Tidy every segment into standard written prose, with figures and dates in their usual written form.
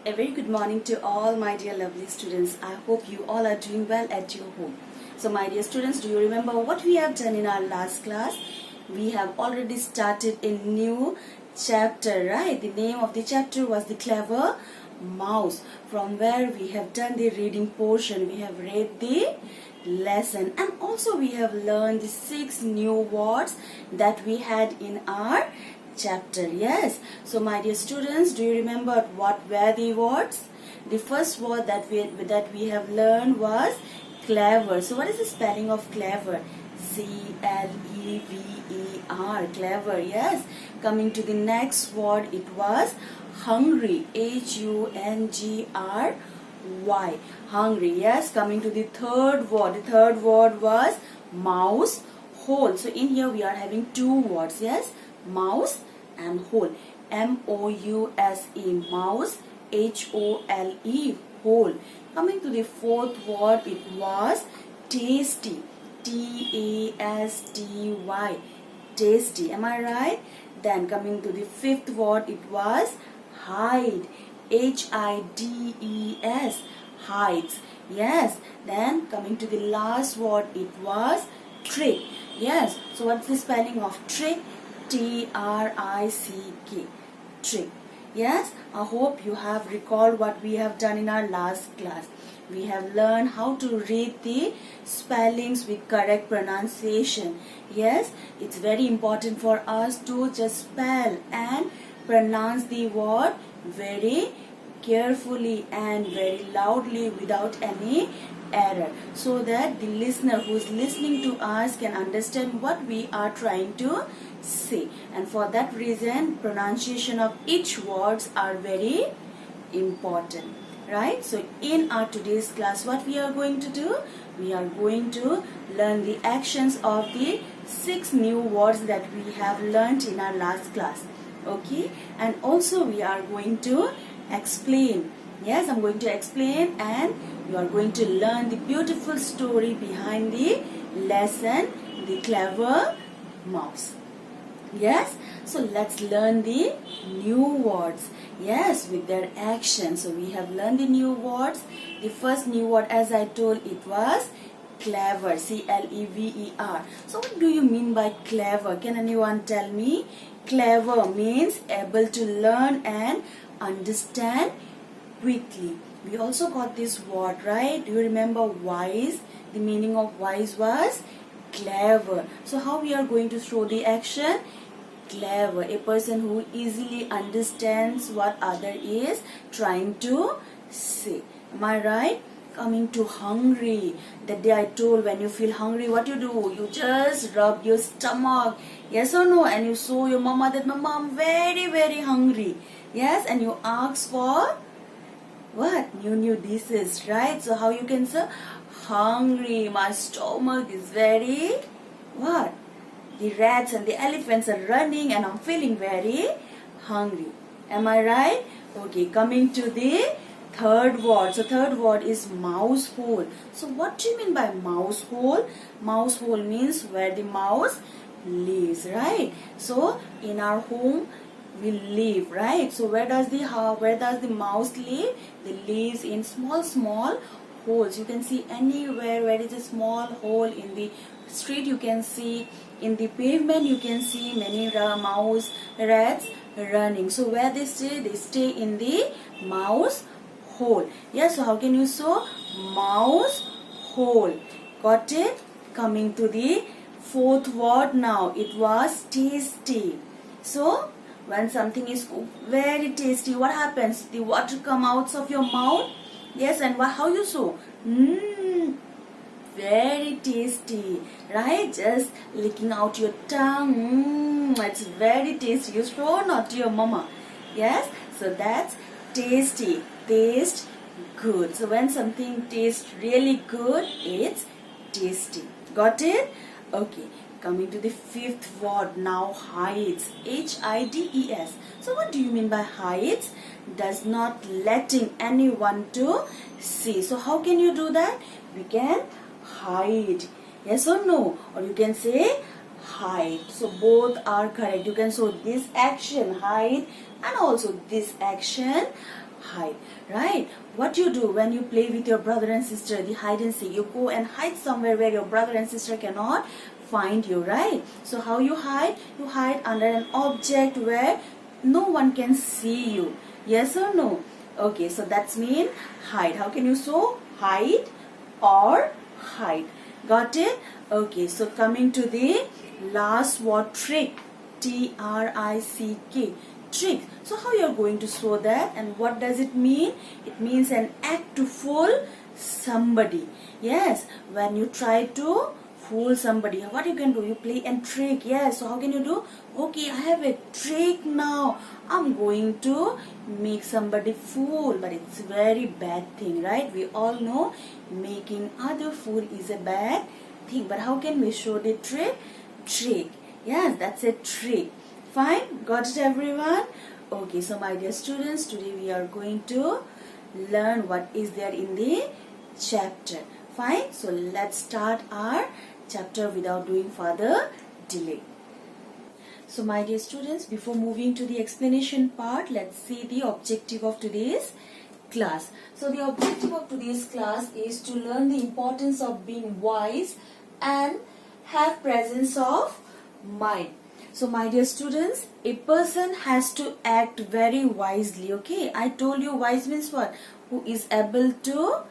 A very good morning to all my dear lovely students. I hope you all are doing well at your home. So my dear students, do you remember what we have done in our last class? We have already started a new chapter, right? The name of the chapter was The Clever Mouse, from where we have done the reading portion. We have read the lesson and also we have learned the 6 new words that we had in our chapter. Yes, so my dear students, do you remember what were the words? The first word that we have learned was clever. So what is the spelling of clever? C-L-E-V-E-R, clever. Yes, coming to the next word, it was hungry, H-U-N-G-R-Y, hungry. Yes, coming to the third word was mouse hole. So in here we are having 2 words. Yes, mouse and hole, M-O-U-S-E, mouse, H-O-L-E, hole. Coming to the fourth word, it was tasty, T-A-S-T-Y, tasty. Am I right? Then coming to the fifth word, it was hide, H-I-D-E-S, hides. Yes. Then coming to the last word, it was trick. Yes. So what's the spelling of trick? T-R-I-C-K, trick. Yes, I hope you have recalled what we have done in our last class. We have learned how to read the spellings with correct pronunciation. Yes, it's very important for us to just spell and pronounce the word very carefully and very loudly without any error, so that the listener who is listening to us can understand what we are trying to say. And for that reason, pronunciation of each words are very important, right? So in our today's class, what we are going to do, we are going to learn the actions of the 6 new words that we have learned in our last class. Okay, and also we are going to explain. Yes, I'm going to explain and you are going to learn the beautiful story behind the lesson, The Clever Mouse. Yes, so let's learn the new words. Yes, with their action. So we have learned the new words. The first new word, as I told, it was clever, C-L-E-V-E-R. So what do you mean by clever? Can anyone tell me? Clever means able to learn and understand quickly. We also got this word, right? Do you remember wise? The meaning of wise was clever. So how we are going to show the action? Clever, a person who easily understands what other is trying to say. Am I right? Coming to hungry. That day I told, when you feel hungry, what you do? You just rub your stomach. Yes or no? And you show your mama that, Mama, I'm very, very hungry. Yes, and you ask for what? New dishes, right? So how you can say hungry, my stomach is very what? The rats and the elephants are running and I'm feeling very hungry. Am I right? Okay, coming to the third word. So third word is mouse hole. So what do you mean by mouse hole? Mouse hole means where the mouse lives, right? So in our home we live, right? So where does the mouse live? They lives in small holes. You can see anywhere where is a small hole. In the street you can see, in the pavement you can see many mouse rats running. So where they stay in the mouse hole. Yes, so how can you show mouse hole? Got it? Coming to the fourth word now, it was tasty. So when something is very tasty, what happens? The water comes out of your mouth. Yes, and how you show? Very tasty, right? Just licking out your tongue. It's very tasty. You show not to your mama. Yes, so that's tasty. Taste good. So when something tastes really good, it's tasty. Got it? Okay. Coming to the fifth word now, hides, H-I-D-E-S. So what do you mean by hides? Does not letting anyone to see. So how can you do that? We can hide. Yes or no? Or you can say hide. So both are correct. You can show this action, hide, and also this action, hide, right? What you do when you play with your brother and sister, the hide and seek, you go and hide somewhere where your brother and sister cannot find you, right? So how you hide? You hide under an object where no one can see you. Yes or no? Okay, so that's mean hide. How can you so hide or hide? Got it? Okay, so coming to the last word, trick. T-R-I-C-K. Trick. So how you are going to show that, and what does it mean? It means an act to fool somebody. Yes, when you try to fool somebody, what you can do? You play and trick. Yes, so how can you do? Okay, I have a trick now. I'm going to make somebody fool, but it's a very bad thing, right? We all know making other fool is a bad thing, but how can we show the trick? Trick. Yes, that's a trick. Fine, got it everyone? Okay, so my dear students, today we are going to learn what is there in the chapter. Fine, so let's start our chapter without doing further delay. So my dear students, before moving to the explanation part, let's see the objective of today's class. So the objective of today's class is to learn the importance of being wise and have presence of mind. So my dear students, a person has to act very wisely. Okay, I told you wise means what? Who is able to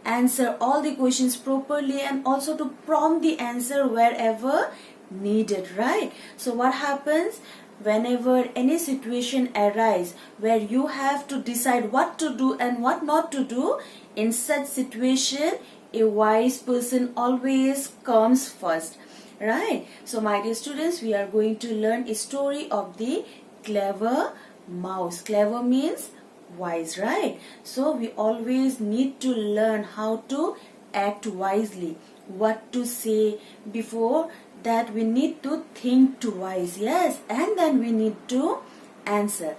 answer all the questions properly and also to prompt the answer wherever needed, right? So what happens whenever any situation arises where you have to decide what to do and what not to do? In such situation, a wise person always comes first, right? So my dear students, we are going to learn a story of the clever mouse. Clever means wise, right? So we always need to learn how to act wisely, what to say. Before that we need to think twice, yes, and then we need to answer.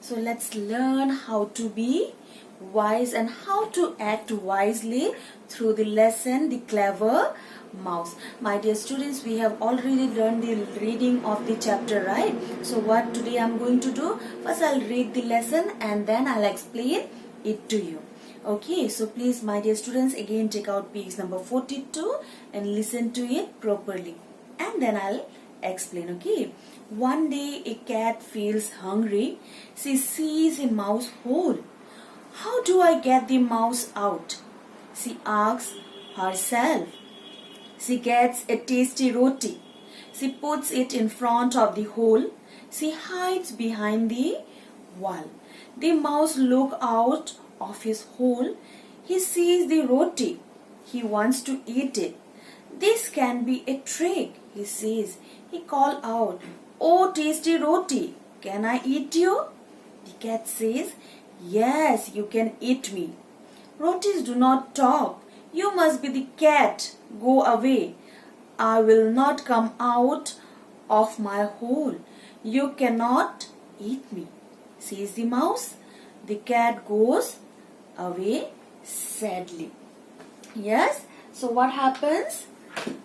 So let's learn how to be wise and how to act wisely through the lesson The Clever Mouse. My dear students, we have already learned the reading of the chapter, right? So what today I'm going to do? First I'll read the lesson and then I'll explain it to you. Okay, so please my dear students, again take out page number 42 and listen to it properly, and then I'll explain. Okay. One day a cat feels hungry. She sees a mouse hole. How do I get the mouse out? She asks herself. She gets a tasty roti. She puts it in front of the hole. She hides behind the wall. The mouse looks out of his hole. He sees the roti. He wants to eat it. This can be a trick, he says. He calls out, "Oh, tasty roti, can I eat you?" The cat says, "Yes, you can eat me." "Rotis do not talk. You must be the cat. Go away. I will not come out of my hole. You cannot eat me," says the mouse. The cat goes away sadly. Yes, so what happens?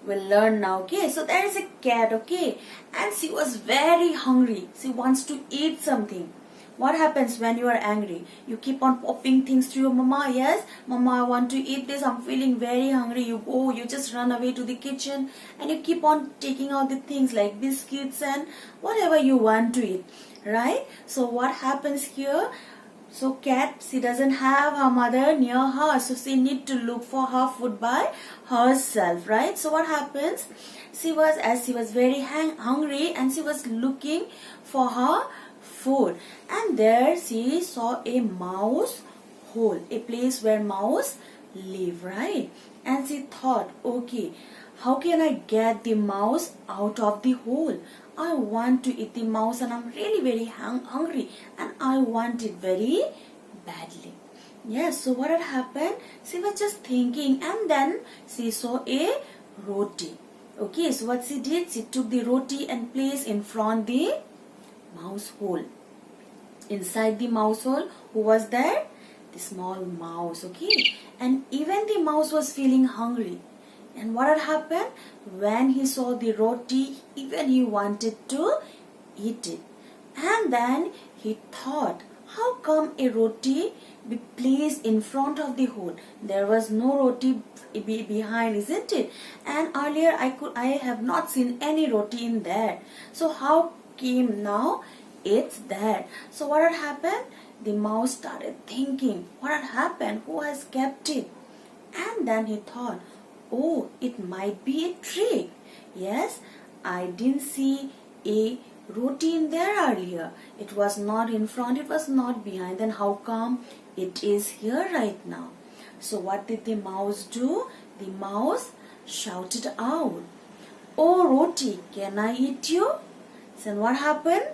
We'll learn now. Okay, so there is a cat, okay, and she was very hungry. She wants to eat something. What happens when you are angry? You keep on popping things to your mama. Yes, mama, I want to eat this. I'm feeling very hungry. You go, you just run away to the kitchen and you keep on taking out the things like biscuits and whatever you want to eat, right? So what happens here? So cat, she doesn't have her mother near her, so she need to look for her food by herself, right? So what happens? She was very hungry and she was looking for her food, and there she saw a mouse hole, a place where mouse live, right? And she thought, okay, how can I get the mouse out of the hole? I want to eat the mouse and I'm really very hungry and I want it very badly. Yes, so what had happened? She was just thinking and then she saw a roti. Okay, so what she did? She took the roti and placed in front the mouse hole. Inside the mouse hole, who was there? The small mouse, okay? And even the mouse was feeling hungry. And what had happened? When he saw the roti, even he wanted to eat it. And then he thought, how come a roti be placed in front of the hole? There was no roti behind, isn't it? And earlier I have not seen any roti in there. So how came now it's there? So what had happened? The mouse started thinking, what had happened? Who has kept it? And then he thought, oh, it might be a trick. Yes, I didn't see a roti in there earlier. It was not in front, it was not behind. Then how come it is here right now? So what did the mouse do? The mouse shouted out, oh roti, can I eat you? Then what happened?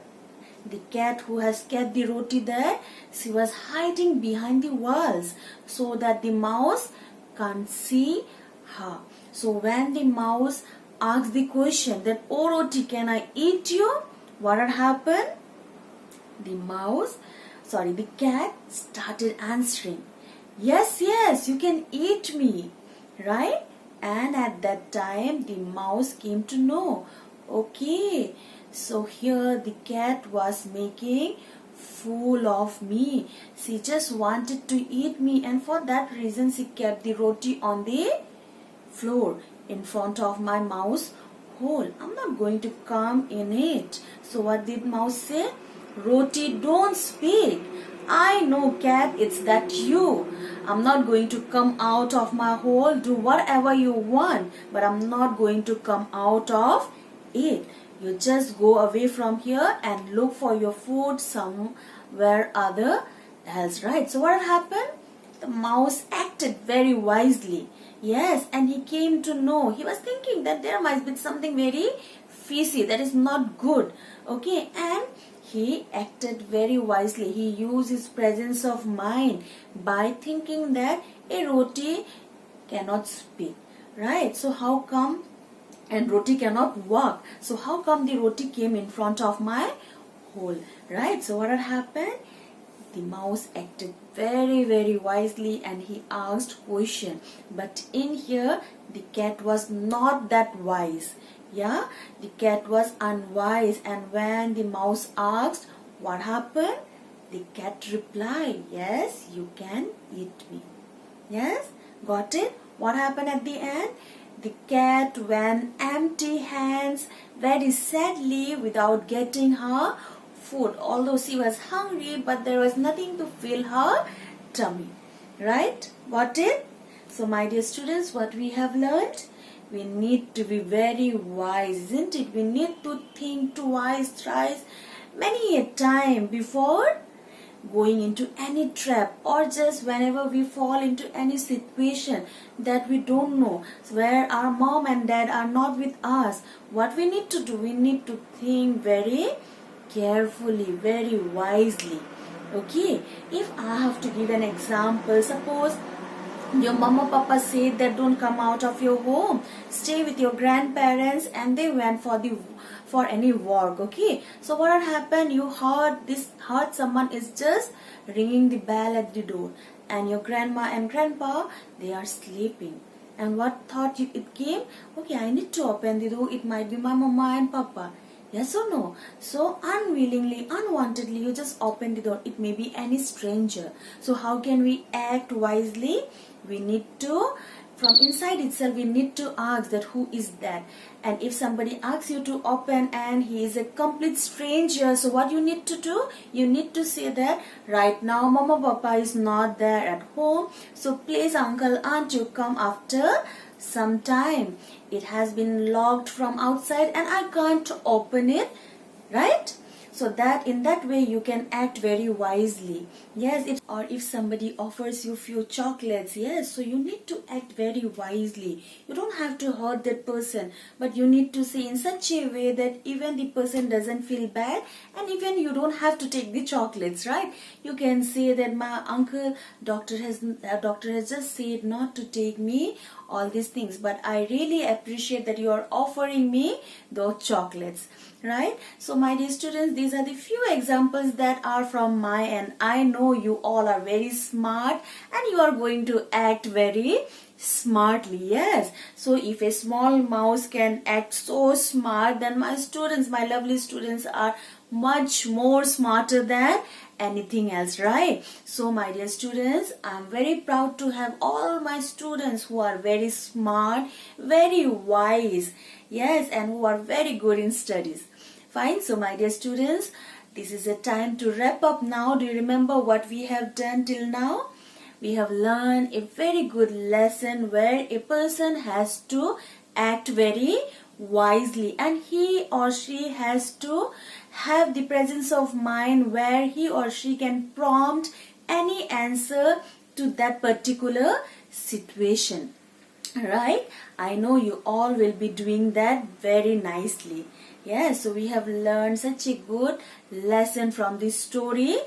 The cat who has kept the roti there, she was hiding behind the walls so that the mouse can't see her. So when the mouse asked the question that, oh roti, can I eat you? What had happened? The cat started answering, yes, yes, you can eat me, right? And at that time the mouse came to know, okay, so here the cat was making fool of me. She just wanted to eat me, and for that reason she kept the roti on the floor in front of my mouse hole. I'm not going to come in it. So what did mouse say? Roti, don't speak. I know, cat, it's that you. I'm not going to come out of my hole. Do whatever you want, but I'm not going to come out of it. You just go away from here and look for your food somewhere other else, right? So what happened? The mouse acted very wisely. Yes, and he came to know. He was thinking that there might be something very fishy, that is not good. Okay, and he acted very wisely. He used his presence of mind by thinking that a roti cannot speak, right? So how come, and roti cannot walk, so how come the roti came in front of my hole, right? So what had happened? The mouse acted very, very wisely and he asked question. But in here, the cat was not that wise. Yeah, the cat was unwise, and when the mouse asked, what happened? The cat replied, yes, you can eat me. Yes, got it? What happened at the end? The cat went empty hands very sadly without getting her food. Although she was hungry, but there was nothing to fill her tummy. Right? Got it? So my dear students, what we have learned? We need to be very wise, isn't it? We need to think twice, thrice, many a time before going into any trap, or just whenever we fall into any situation that we don't know, where our mom and dad are not with us. What we need to do? We need to think very carefully, very wisely. Okay, if I have to give an example, suppose your mama papa said that don't come out of your home, stay with your grandparents, and they went for any work. Okay, so what had happened? You heard someone is just ringing the bell at the door, and your grandma and grandpa, they are sleeping. And what thought it came? Okay, I need to open the door. It might be my mama and papa. Yes or no? So unwillingly, unwantedly, you just open the door. It may be any stranger. So how can we act wisely? We need to, from inside itself, we need to ask that who is that. And if somebody asks you to open and he is a complete stranger, so what you need to do? You need to say that right now mama papa is not there at home. So please uncle, aunt, you come after some time. It has been locked from outside and I can't open it, right? So that in that way you can act very wisely. Yes, if somebody offers you few chocolates, yes, so you need to act very wisely. You don't have to hurt that person, but you need to say in such a way that even the person doesn't feel bad, and even you don't have to take the chocolates, right? You can say that my uncle, doctor has just said not to take me all these things, but I really appreciate that you are offering me those chocolates, right? So my dear students, these are the few examples that are from my end. I know you all are very smart and you are going to act very smartly. Yes, so if a small mouse can act so smart, then my students, my lovely students, are much more smarter than anything else, right? So my dear students, I'm very proud to have all my students who are very smart, very wise, yes, and who are very good in studies. Fine. So my dear students, this is a time to wrap up now. Do you remember what we have done till now? We have learned a very good lesson where a person has to act very wisely, and he or she has to have the presence of mind where he or she can prompt any answer to that particular situation. Right? I know you all will be doing that very nicely. Yes, so we have learned such a good lesson from this story,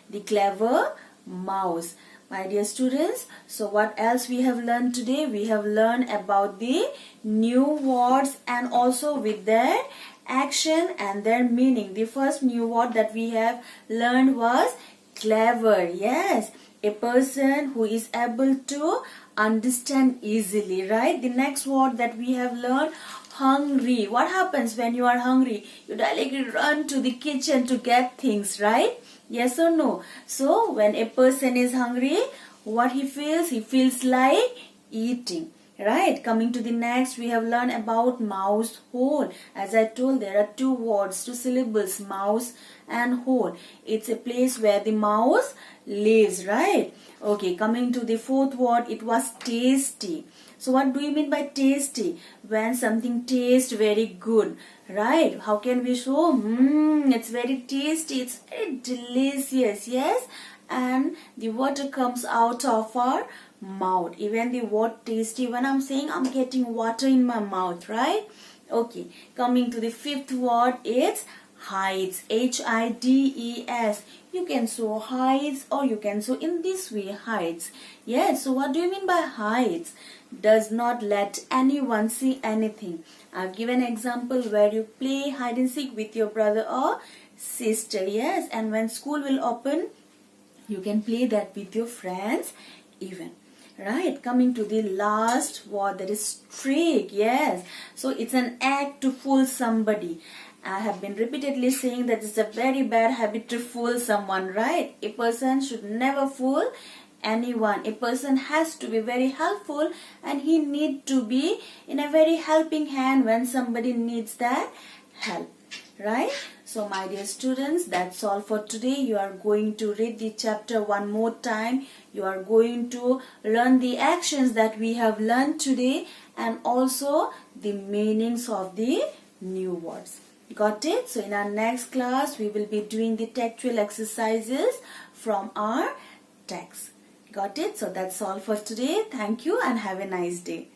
The Clever Mouse. My dear students, so what else we have learned today? We have learned about the new words and also with their action and their meaning. The first new word that we have learned was clever. Yes, a person who is able to understand easily, right? The next word that we have learned, hungry. What happens when you are hungry? You directly run to the kitchen to get things, right? Yes or no? So when a person is hungry, what he feels like eating. Right, coming to the next, we have learned about mouse hole. As I told, there are two words, two syllables, mouse and hole. It's a place where the mouse lives, right? Okay, coming to the fourth word, it was tasty. So what do you mean by tasty? When something tastes very good, right? How can we show? It's very tasty, it's very delicious, yes? And the water comes out of our mouth. Even the word tasty, when I'm saying I'm getting water in my mouth, right? Okay, coming to the fifth word, it's hides. Hides. You can show hides or you can show in this way, hides. Yes, so what do you mean by hides? Does not let anyone see anything. I've given an example where you play hide and seek with your brother or sister. Yes, and when school will open, you can play that with your friends even. Right, coming to the last word, that is trick. Yes, so it's an act to fool somebody. I have been repeatedly saying that it's a very bad habit to fool someone, right? A person should never fool anyone. A person has to be very helpful and he need to be in a very helping hand when somebody needs that help. Right? So my dear students, that's all for today. You are going to read the chapter one more time. You are going to learn the actions that we have learned today and also the meanings of the new words. Got it? So in our next class, we will be doing the textual exercises from our text. Got it? So that's all for today. Thank you and have a nice day.